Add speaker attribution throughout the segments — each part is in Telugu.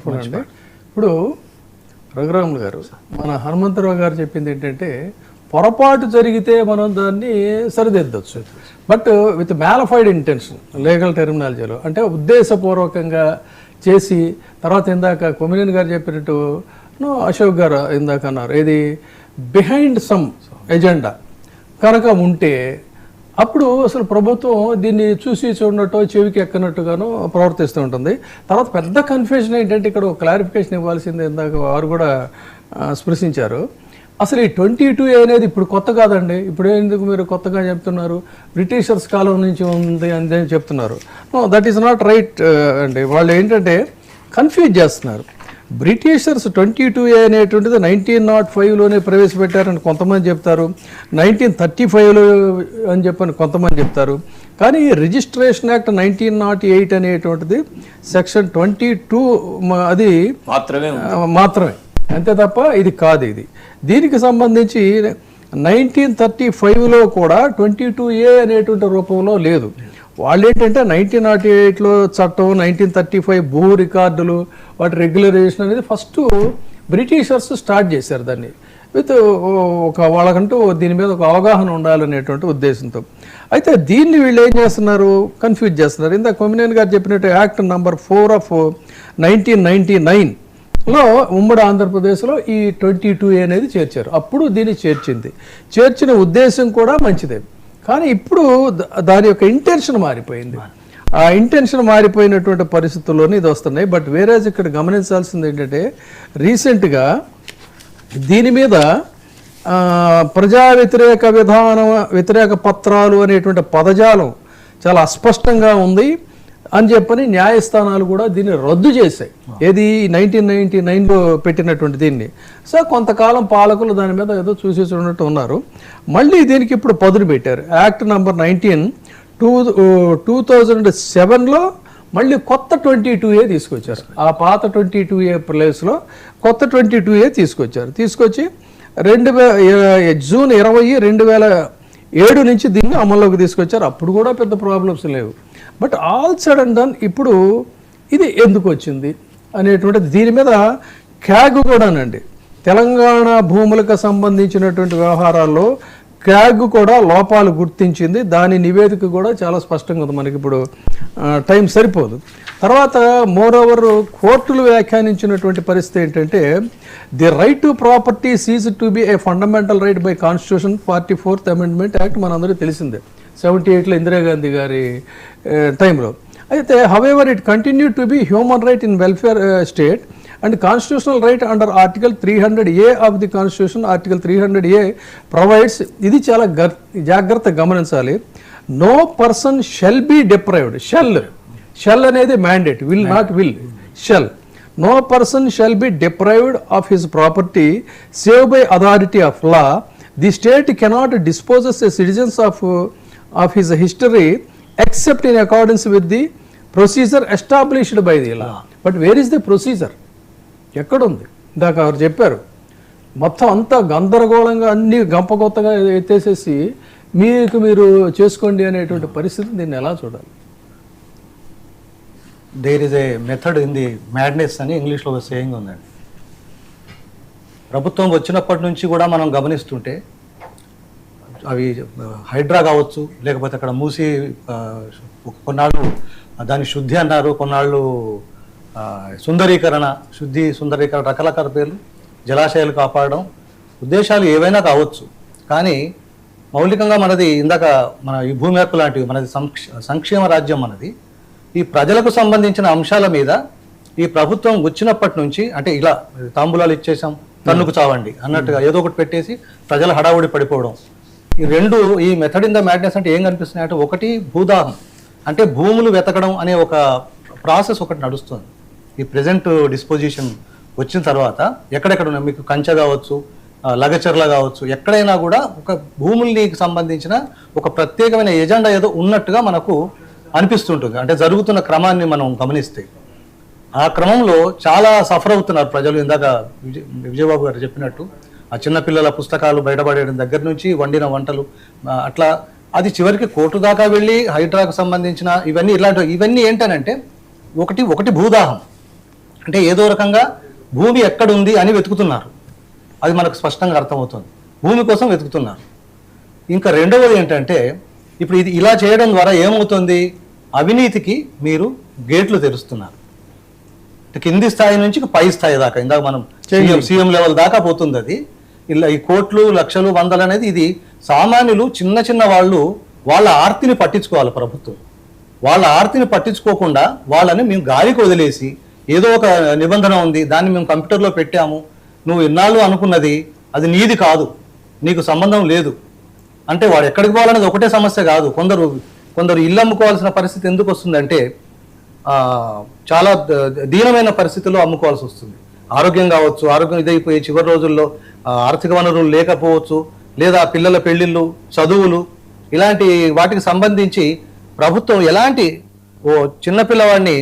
Speaker 1: చూడండి, ఇప్పుడు రఘురాములు గారు, మన హనుమంతరావు గారు చెప్పింది ఏంటంటే పొరపాటు జరిగితే మనం దాన్ని సరిదిద్దొచ్చు, but with malafide intention legal టెర్మినాలజీలో అంటే ఉద్దేశపూర్వకంగా చేసి తర్వాత ఇందాక కొమినేని గారు చెప్పినట్టు అశోక్ గారు ఇందాక అన్నారు, ఏది బిహైండ్ సమ్ ఎజెండా కనుక ఉంటే అప్పుడు అసలు ప్రభుత్వం దీన్ని చూసి చూడనట్టు చెవికి ఎక్కనట్టుగాను ప్రవర్తిస్తూ ఉంటుంది. తర్వాత పెద్ద కన్ఫ్యూజన్ ఏంటంటే ఇక్కడ ఒక క్లారిఫికేషన్ ఇవ్వాల్సింది ఇందాక వారు కూడా స్పృశించారు. అసలు ఈ 22A అనేది ఇప్పుడు కొత్త కాదండి. ఇప్పుడు ఎందుకు మీరు కొత్తగా చెప్తున్నారు? బ్రిటిషర్స్ కాలం నుంచి ఉంది అని చెప్తున్నారు. No, that is not right అండి. వాళ్ళు ఏంటంటే కన్ఫ్యూజ్ చేస్తున్నారు. బ్రిటిషర్స్ 22A అనేటువంటిది 1905లోనే ప్రవేశపెట్టారని కొంతమంది చెప్తారు, 1935లో అని చెప్పని కొంతమంది చెప్తారు. కానీ రిజిస్ట్రేషన్ యాక్ట్ 1908 అనేటువంటిది సెక్షన్ 22 అది మాత్రమే అంతే తప్ప ఇది కాదు. ఇది దీనికి సంబంధించి 1935లో కూడా 22A అనేటువంటి రూపంలో లేదు. వాళ్ళు ఏంటంటే 1908లో చట్టం, 1935 భూ రికార్డులు, వాటి రెగ్యులరైజేషన్ అనేది ఫస్ట్ బ్రిటిషర్స్ స్టార్ట్ చేశారు దాన్ని విత్ ఒక వాళ్ళకంటూ దీని మీద ఒక అవగాహన ఉండాలనేటువంటి ఉద్దేశంతో. అయితే దీన్ని వీళ్ళు ఏం చేస్తున్నారు, కన్ఫ్యూజ్ చేస్తున్నారు. ఇందాక కొమినేని గారు చెప్పినట్టు యాక్ట్ నంబర్ 4 ఆఫ్ 1999లో ఉమ్మడి ఆంధ్రప్రదేశ్లో ఈ 22A అనేది చేర్చారు. అప్పుడు దీన్ని చేర్చిన ఉద్దేశం కూడా మంచిదే. కానీ ఇప్పుడు దాని యొక్క ఇంటెన్షన్ మారిపోయింది. ఆ ఇంటెన్షన్ మారిపోయినటువంటి పరిస్థితుల్లోనే ఇది వస్తున్నాయి. బట్ వేరేజ్ ఇక్కడ గమనించాల్సింది ఏంటంటే రీసెంట్గా దీని మీద ప్రజా వ్యతిరేక పత్రాలు అనేటువంటి పదజాలం చాలా అస్పష్టంగా ఉంది అని చెప్పని న్యాయస్థానాలు కూడా దీన్ని రద్దు చేశాయి. ఏది 1999లో పెట్టినటువంటి దీన్ని. సో కొంతకాలం పాలకులు దాని మీద ఏదో చూసి చూడనట్టు ఉన్నారు. మళ్ళీ దీనికి ఇప్పుడు పదును పెట్టారు. యాక్ట్ నంబర్ 2007లో మళ్ళీ కొత్త 22A తీసుకొచ్చారు. ఆ పాత 22A ప్లేస్లో కొత్త 22A తీసుకొచ్చి జూన్ 20, 2007 నుంచి దీన్ని అమల్లోకి తీసుకొచ్చారు. అప్పుడు కూడా పెద్ద ప్రాబ్లమ్స్ లేవు. బట్ ఆల్ సడ్ అండ్ డన్ ఇప్పుడు ఇది ఎందుకు వచ్చింది అనేటువంటిది దీని మీద క్యాగ్ కూడానండి. తెలంగాణ భూములకు సంబంధించినటువంటి వ్యవహారాల్లో క్యాగ్ కూడా లోపాలు గుర్తించింది. దాని నివేదిక కూడా చాలా స్పష్టంగా ఉంది. మనకి ఇప్పుడు టైం సరిపోదు. తర్వాత మోర్ ఓవర్ కోర్టులు వ్యాఖ్యానించినటువంటి పరిస్థితి ఏంటంటే the right to property cease to be a fundamental right by constitution 44th amendment act మనందరికీ తెలిసిందే, 78లో ఇందిరాగాంధీ గారి టైంలో. అయితే however it continue to be human right in welfare state and constitutional right under article 300A of the constitution. Article 300A provides, ఇది చాలా జాగ్రత్తగా గమనించాలి, no person shall be deprived. Shall అనేది mandate, will not will, shall. No person shall be deprived of his property save by authority of law. The state cannot disposes a citizens of his history except in accordance with the procedure established by the law. But where is the procedure? ఎక్కడుంది? ఇందాక వారు చెప్పారు, మొత్తం అంతా గందరగోళంగా అన్ని గంపగొత్తగా ఎత్తేసేసి మీరు చేసుకోండి అనేటువంటి పరిస్థితి. దీన్ని ఎలా చూడాలి?
Speaker 2: There is a method in the madness అని ఇంగ్లీష్లో ఒక సేయింగ్ ఉందండి. ప్రభుత్వం వచ్చినప్పటి నుంచి కూడా మనం గమనిస్తుంటే అవి హైడ్రా కావచ్చు, లేకపోతే అక్కడ మూసి కొన్నాళ్ళు దాని శుద్ధి అన్నారు, కొన్నాళ్ళు సుందరీకరణ రకరకాల పేర్లు, జలాశయాలు కాపాడడం, ఉద్దేశాలు ఏవైనా కావచ్చు. కానీ మౌలికంగా మనది ఇందాక మన ఈ భూమి హక్కు లాంటివి, మనది సంక్షేమ రాజ్యం మనది. ఈ ప్రజలకు సంబంధించిన అంశాల మీద ఈ ప్రభుత్వం వచ్చినప్పటి నుంచి అంటే ఇలా తాంబూలాలు ఇచ్చేసాం, తన్నుకు చావండి అన్నట్టుగా ఏదో ఒకటి పెట్టేసి ప్రజల హడావుడి పడిపోవడం. ఈ రెండు, ఈ మెథడ్ ఇన్ ద మ్యాడ్నెస్ అంటే ఏం కనిపిస్తున్నాయి అంటే, ఒకటి భూదాహం అంటే భూములు వెతకడం అనే ఒక ప్రాసెస్ ఒకటి నడుస్తుంది. ఈ ప్రెజెంట్ డిస్పోజిషన్ వచ్చిన తర్వాత ఎక్కడెక్కడ ఉన్నాయి మీకు కంచె కావచ్చు, లగచర్ల కావచ్చు, ఎక్కడైనా కూడా ఒక భూములకి సంబంధించిన ఒక ప్రత్యేకమైన ఎజెండా ఏదో ఉన్నట్టుగా మనకు అనిపిస్తుంటుంది. అంటే జరుగుతున్న క్రమాన్ని మనం గమనిస్తే ఆ క్రమంలో చాలా సఫర్ అవుతున్నారు ప్రజలు. ఇందాక విజయబాబు గారు చెప్పినట్టు ఆ చిన్నపిల్లల పుస్తకాలు బయటపడేయడం దగ్గర నుంచి వండిన వంటలు అట్లా అది చివరికి కోర్టు దాకా వెళ్ళి హైడ్రాకు సంబంధించిన ఇవన్నీ ఏంటనంటే ఒకటి భూదాహం. అంటే ఏదో రకంగా భూమి ఎక్కడుంది అని వెతుకుతున్నారు. అది మనకు స్పష్టంగా అర్థమవుతుంది. భూమి కోసం వెతుకుతున్నారు. ఇంకా రెండవది ఏంటంటే ఇప్పుడు ఇది ఇలా చేయడం ద్వారా ఏమవుతుంది, అవినీతికి మీరు గేట్లు తెరుస్తున్నారు. కింది స్థాయి నుంచి పై స్థాయి దాకా, ఇందాక మనం సీఎం లెవెల్ దాకా పోతుంది. అది ఇలా ఈ కోట్లు లక్షలు వందలు అనేది ఇది సామాన్యులు చిన్న చిన్న వాళ్ళు వాళ్ళ ఆర్తిని పట్టించుకోవాలి. ప్రభుత్వం వాళ్ళ ఆర్తిని పట్టించుకోకుండా వాళ్ళని మేము గాలికి వదిలేసి ఏదో ఒక నిబంధన ఉంది దాన్ని మేము కంప్యూటర్లో పెట్టాము, నువ్వు ఇన్నాళ్ళు అనుకున్నది అది నీది కాదు, నీకు సంబంధం లేదు అంటే వాడు ఎక్కడికి పోవాలనేది ఒకటే సమస్య కాదు. కొందరు ఇల్లు అమ్ముకోవాల్సిన పరిస్థితి ఎందుకు వస్తుందంటే చాలా దీనమైన పరిస్థితుల్లో అమ్ముకోవాల్సి వస్తుంది. ఆరోగ్యం కావచ్చు, ఆరోగ్యం ఇదైపోయి చివరి రోజుల్లో ఆర్థిక వనరులు లేకపోవచ్చు, లేదా పిల్లల పెళ్లిళ్ళు, చదువులు, ఇలాంటి వాటికి సంబంధించి ప్రభుత్వం ఎలాంటి ఓ చిన్నపిల్లవాడిని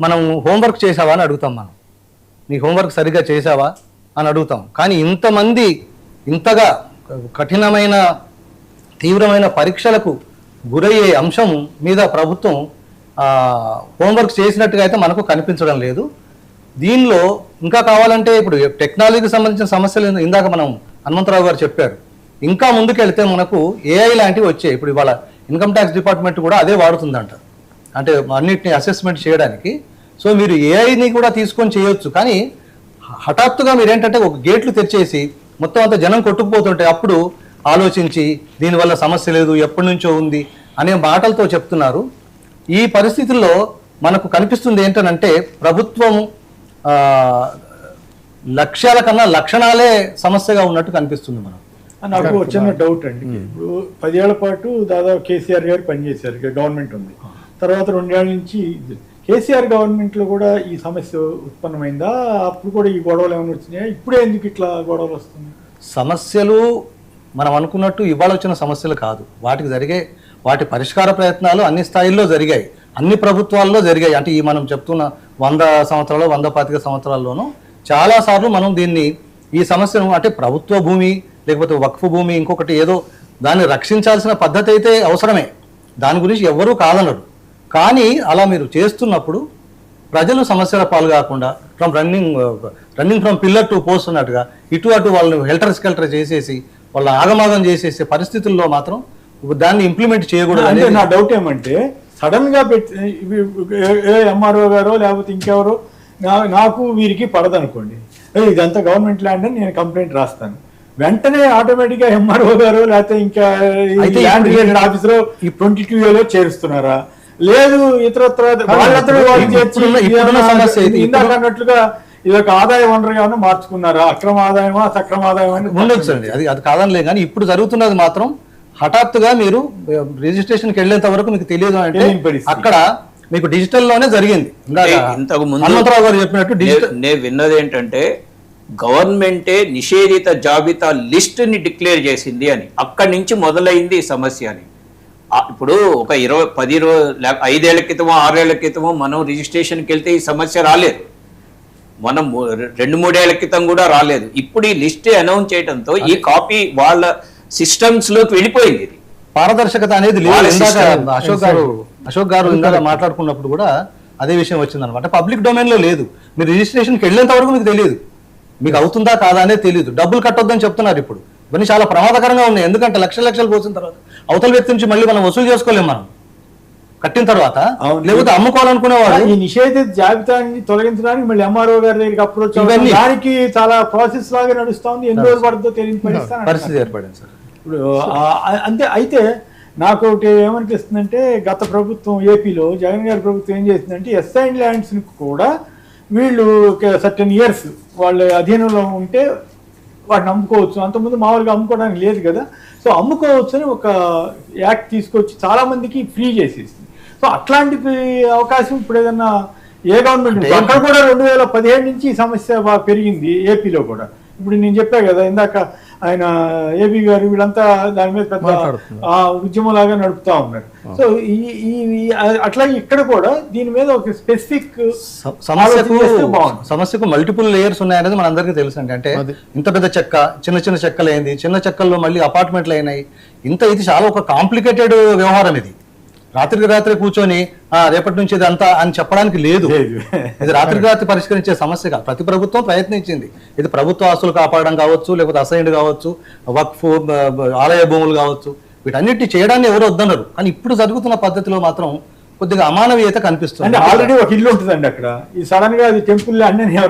Speaker 2: మనం హోంవర్క్ చేసావా అని అడుగుతాం. మనం నీ హోంవర్క్ సరిగ్గా చేసావా అని అడుగుతాం. కానీ ఇంతమంది ఇంతగా కఠినమైన తీవ్రమైన పరీక్షలకు గురయ్యే అంశం మీద ప్రభుత్వం హోంవర్క్ చేసినట్టుగా అయితే మనకు కనిపించడం లేదు. దీనిలో ఇంకా కావాలంటే ఇప్పుడు టెక్నాలజీకి సంబంధించిన సమస్యలు ఇందాక మనం హనుమంతరావు గారు చెప్పారు. ఇంకా ముందుకెళ్తే మనకు ఏఐ లాంటివి వచ్చాయి. ఇప్పుడు ఇవాళ ఇన్కమ్ ట్యాక్స్ డిపార్ట్మెంట్ కూడా అదే వాడుతుందంట, అంటే అన్నిటిని అసెస్మెంట్ చేయడానికి. సో మీరు ఏఐని కూడా తీసుకొని చేయొచ్చు. కానీ హఠాత్తుగా మీరేంటంటే ఒక గేట్లు తెరిచేసి మొత్తం అంతా జనం కొట్టుకుపోతుంటే అప్పుడు ఆలోచించి దీనివల్ల సమస్య లేదు, ఎప్పటి నుంచో ఉంది అనే మాటలతో చెప్తున్నారు. ఈ పరిస్థితుల్లో మనకు కనిపిస్తుంది ఏంటనంటే ప్రభుత్వం లక్ష్యాల కన్నా లక్షణాలే సమస్యగా ఉన్నట్టు కనిపిస్తుంది. మనం
Speaker 3: నాకు చిన్న డౌట్ అండి. ఇప్పుడు 10 ఏళ్ల పాటు దాదాపు కేసీఆర్ గారు పనిచేశారు, గవర్నమెంట్ ఉంది. తర్వాత 2 ఏళ్ల నుంచి కేసీఆర్ గవర్నమెంట్ లో కూడా ఈ సమస్య ఉత్పన్నమైందా? అప్పుడు కూడా ఈ గొడవలు ఏమైనా వచ్చినాయా? ఇప్పుడే ఎందుకు ఇట్లా గొడవలు వస్తున్నాయి?
Speaker 2: సమస్యలు మనం అనుకున్నట్టు ఇవాళ వచ్చిన సమస్యలు కాదు. వాటి పరిష్కార ప్రయత్నాలు అన్ని స్థాయిల్లో జరిగాయి, అన్ని ప్రభుత్వాల్లో జరిగాయి. అంటే ఈ మనం చెప్తున్న 100 సంవత్సరాలు 125 సంవత్సరాల్లోనూ చాలాసార్లు మనం ఈ సమస్యను అంటే ప్రభుత్వ భూమి లేకపోతే వక్ఫ్ భూమి ఇంకొకటి ఏదో దాన్ని రక్షించాల్సిన పద్ధతి అయితే అవసరమే, దాని గురించి ఎవ్వరూ కాదనరు. కానీ అలా మీరు చేస్తున్నప్పుడు ప్రజలు సమస్యల పాలు కాకుండా running from pillar to post అన్నట్టుగా ఇటు అటు వాళ్ళు హెల్టర్ స్కెల్టర్ చేసేసి వాళ్ళ ఆగమాగం చేసేసే పరిస్థితుల్లో మాత్రం దాన్ని ఇంప్లిమెంట్ చేయకూడదు.
Speaker 3: అంటే నా డౌట్ ఏమంటే సడన్ గా ఎంఆర్ఓ గారో లేకపోతే ఇంకెవరో నాకు వీరికి పడదనుకోండి, ఇదంతా గవర్నమెంట్ ల్యాండ్ అని నేను కంప్లైంట్ రాస్తాను, వెంటనే ఆటోమేటిక్ గా ఎంఆర్ఓ గారు లేకపోతే ఇంకా ల్యాండ్ రిలేటెడ్ ఆఫీసర్ 22A చేరుస్తున్నారా? లేదు ఇతరత్ర ఇందాక అన్నట్లుగా ఇది ఒక ఆదాయ వనరుగా మార్చుకున్నారా? అక్రమ ఆదాయమా సక్రమ ఆదాయమా అని
Speaker 2: ఉండొచ్చు అండి, అది కాదనిలే. కానీ ఇప్పుడు జరుగుతున్నది మాత్రం హఠాత్తుగా మీరు రిజిస్ట్రేషన్కి వెళ్ళేంత వరకు మీకు తెలియదు అంటే అక్కడ మీకు డిజిటల్ లోనే జరిగింది.
Speaker 4: ఇంతకు ముందు
Speaker 2: హనుమంతరావు గారు చెప్పినట్టు
Speaker 4: నేను విన్నది ఏంటంటే గవర్నమెంటే నిషేధిత జాబితా లిస్ట్ ని డిక్లేర్ చేసింది అని, అక్కడి నుంచి మొదలైంది ఈ సమస్య అని. ఇప్పుడు ఒక 5 ఏళ్ల క్రితమో 6 ఏళ్ల క్రితమో మనం రిజిస్ట్రేషన్కి వెళ్తే ఈ సమస్య రాలేదు, మనం 2-3 ఏళ్ల క్రితం కూడా రాలేదు. ఇప్పుడు ఈ లిస్ట్ అనౌన్స్ చేయడంతో ఈ కాపీ వాళ్ళ సిస్టమ్స్ లోకి వెళ్ళిపోయింది. ఇది
Speaker 2: పారదర్శకత అనేది లేదు. అశోక్ గారు ఇందాక మాట్లాడుకున్నప్పుడు కూడా అదే విషయం వచ్చింది అనమాట. పబ్లిక్ డొమైన్ లో లేదు, మీరు రిజిస్ట్రేషన్కి వెళ్ళేంత వరకు మీకు తెలియదు, మీకు అవుతుందా కాదా అనేది తెలియదు. డబ్బులు కట్టొద్దని చెప్తున్నారు. ఇప్పుడు ఇవన్నీ చాలా ప్రమాదకరంగా ఉన్నాయి. ఎందుకంటే లక్షలు పోసిన తర్వాత అవతల వ్యక్తి నుంచి మళ్ళీ మనం వసూలు చేసుకోలేము మనం కట్టిన తర్వాత, లేకపోతే అమ్ముకోవాలనుకునేవారు.
Speaker 3: ఈ నిషేధిత జాబితాని తొలగించడానికి మళ్ళీ ఎంఆర్ఓ గారి దగ్గరికి అప్రోచ్ అవ్వడానికి దానికి చాలా ప్రాసెస్ లాగా నడుస్తా ఉంది. ఎన్ని రోజులు పడుతుందో తెలియని
Speaker 2: పరిస్థితి ఏర్పడింది సార్.
Speaker 3: ఇప్పుడు అంతే. అయితే నాకు ఒకటి ఏమనిపిస్తుందంటే గత ప్రభుత్వం ఏపీలో జగన్ గారి ప్రభుత్వం ఏం చేసిందంటే ఎస్ఐన్ ల్యాండ్స్ కూడా వీళ్ళు సర్టెన్ ఇయర్స్ వాళ్ళ అధీనంలో ఉంటే వాటిని అమ్ముకోవచ్చు. అంతకుముందు మామూలుగా అమ్ముకోవడానికి లేదు కదా, సో అమ్ముకోవచ్చు అని ఒక యాక్ట్ తీసుకొచ్చి చాలా మందికి ఫ్రీ చేసేసింది. సో అట్లాంటి అవకాశం ఇప్పుడు ఏదన్నా ఏ గవర్నమెంట్ అక్కడ కూడా 2017 నుంచి ఈ సమస్య బాగా పెరిగింది ఏపీలో కూడా. ఇప్పుడు నేను చెప్పా కదా ఇందాక ఆయన ఏపీ గారు వీళ్ళంతా దాని మీద పెద్ద ఉద్యమంలాగా నడుపుతా ఉన్నారు. సో అట్లాగే ఇక్కడ కూడా దీని మీద ఒక స్పెసిఫిక్
Speaker 2: సమస్యకు మల్టిపుల్ లేయర్స్ ఉన్నాయనేది మన అందరికీ తెలుసు అండి. అంటే ఇంత పెద్ద చెక్క చిన్న చెక్కలు అయింది, చిన్న చెక్కల్లో మళ్ళీ అపార్ట్మెంట్లు అయినాయి. ఇది చాలా ఒక కాంప్లికేటెడ్ వ్యవహారం. ఇది రాత్రికి రాత్రి కూర్చొని రేపటి నుంచి ఇది అంతా అని చెప్పడానికి లేదు. ఇది రాత్రికి రాత్రి పరిష్కరించే సమస్య కాదు. ప్రతి ప్రభుత్వం ప్రయత్నించింది. ఇది ప్రభుత్వ ఆస్తులు కాపాడడం కావచ్చు, లేకపోతే అసైన్డ్ కావచ్చు, వక్ఫ్ ఆలయ భూములు కావచ్చు, వీటన్నిటి చేయడాన్ని ఎవరు వద్దన్నారు. కానీ ఇప్పుడు జరుగుతున్న పద్ధతిలో మాత్రం కొద్దిగా అమానవీయత కనిపిస్తుంది.
Speaker 3: అంటే ఆల్రెడీ ఒక ఇల్లు ఉంటుందండి అక్కడ, ఈ సడన్ గా అది టెంపుల్ అన్నీ ఎవరైనా